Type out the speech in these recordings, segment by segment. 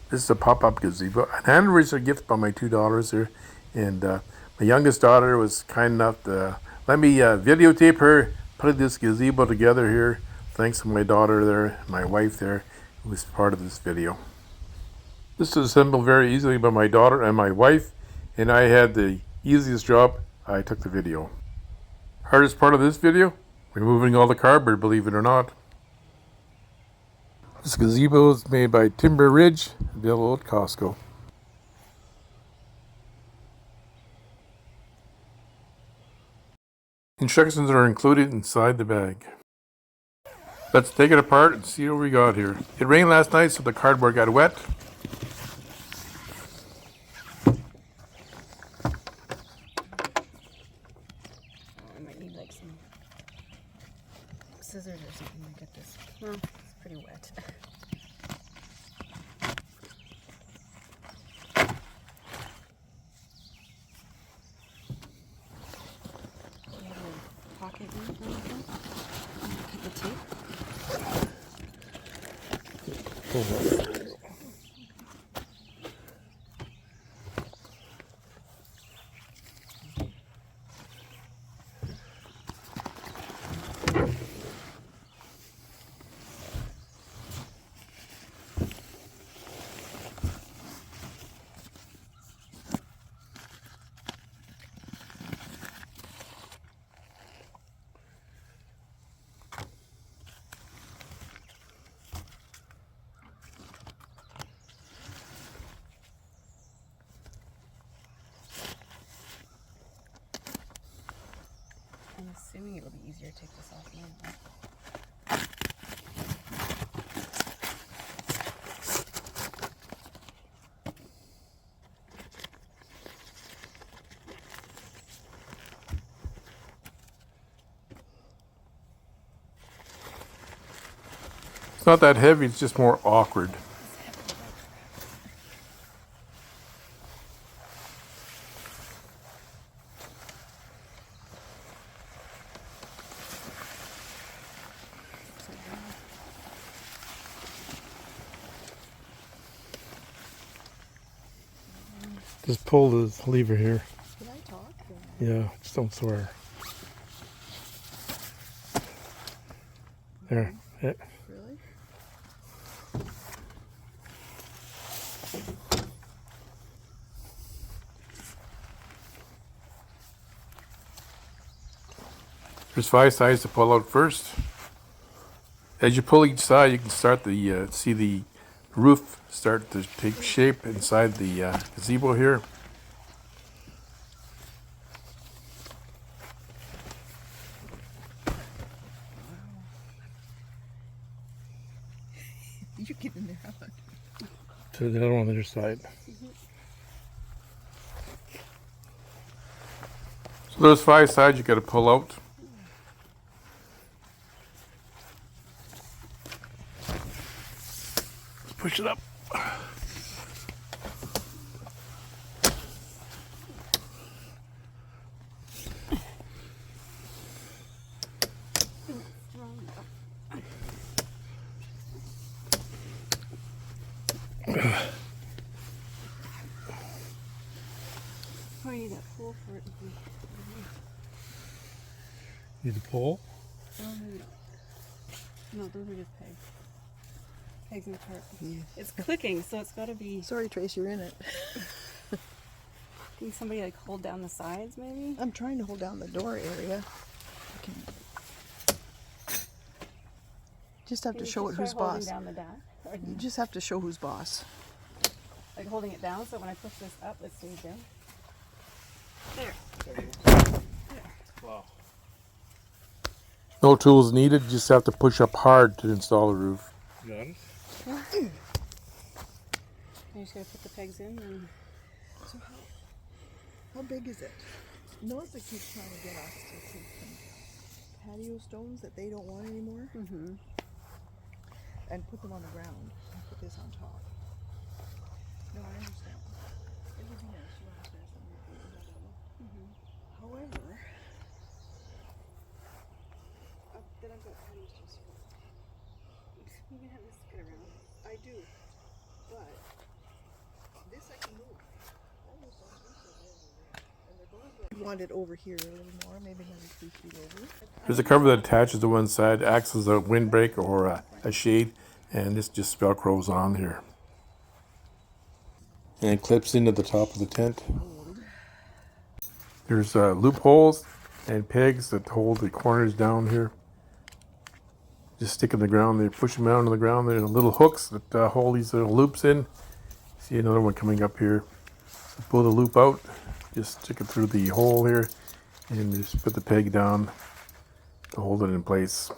This is a pop-up gazebo. An anniversary gift by my two daughters here. And my youngest daughter was kind enough to let me videotape her putting this gazebo together here. Thanks to my daughter there, my wife there, who was part of this video. This is assembled very easily by my daughter and my wife, and I had the easiest job. I took the video. Hardest part of this video? Removing all the cardboard, believe it or not. This gazebo is made by Timber Ridge, available at Costco. Instructions are included inside the bag. Let's take it apart and see what we got here. It rained last night, so the cardboard got wet. I might need like some scissors or something to get this. Well, it's pretty wet. Pocket cut the tape. I'm assuming it'll be easier to take this off now. It's not that heavy, it's just more awkward. Just pull the lever here. Did I talk? Yeah, just don't swear. There. Yeah. Really? There's 5 sides to pull out first. As you pull each side, you can start the see the roof start to take shape inside the gazebo here. You get in there. To the other one on the other side. So those 5 sides you got to pull out. Let's push it up. Oh, you need that pull for it. Need to pull. Oh, maybe not. No, those are just pegs. Pegs in the cart. Yeah. It's clicking, so it's got to be. Sorry, Trace, you're in it. Can somebody like hold down the sides, maybe? I'm trying to hold down the door area. I can just have Can to you show just it who's try holding boss. down the dash? Or You just have to show who's boss. like holding it down, so when I push this up, it stays down. There. Wow. No tools needed, you just have to push up hard to install the roof. Got it? You just gotta put the pegs in and. So how big is it? Melissa keeps trying to get us to take some patio stones that they don't want anymore and put them on the ground and put this on top. No, I understand. It would be nice. You understand something. However, then I've got patio stones. You can have this get around. I do, but want it over here a little more, maybe another 3 feet over. There's a cover that attaches to one side, acts as a windbreak or a shade, and this just velcros on here. And it clips into the top of the tent. There's loopholes and pegs that hold the corners down here. Just stick in the ground there, push them down to the ground. There's little hooks that hold these little loops in. See another one coming up here. So pull the loop out, just stick it through the hole here, and just put the peg down to hold it in place.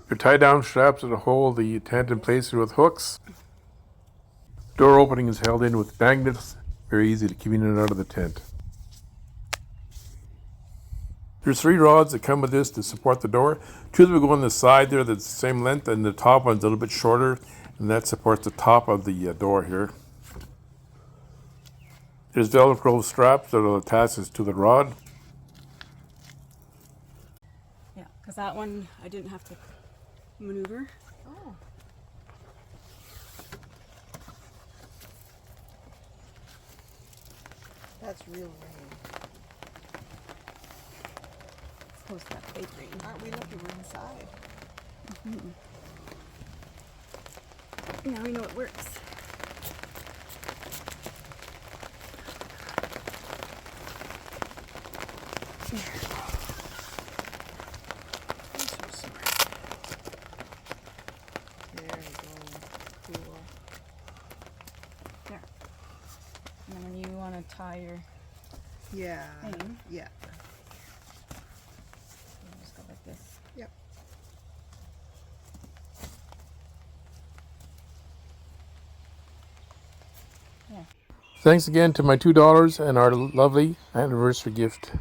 They're tied down straps that hold the tent in place with hooks. Door opening is held in with magnets. Very easy to keep in and out of the tent. There's 3 rods that come with this to support the door. 2 that will go on the side there that's the same length, and the top one's a little bit shorter, and that supports the top of the door here. There's Velcro straps that will attach this to the rod. Yeah, because that one I didn't have to maneuver. Oh. That's real rain. It's close to that fake rain. Aren't we lucky we're inside? Now we know it works. There we go. Cool. There. And then when you want to tie your Yeah. thing, Yeah. you just go like this. Yep. Yeah. Thanks again to my $2 and our lovely anniversary gift.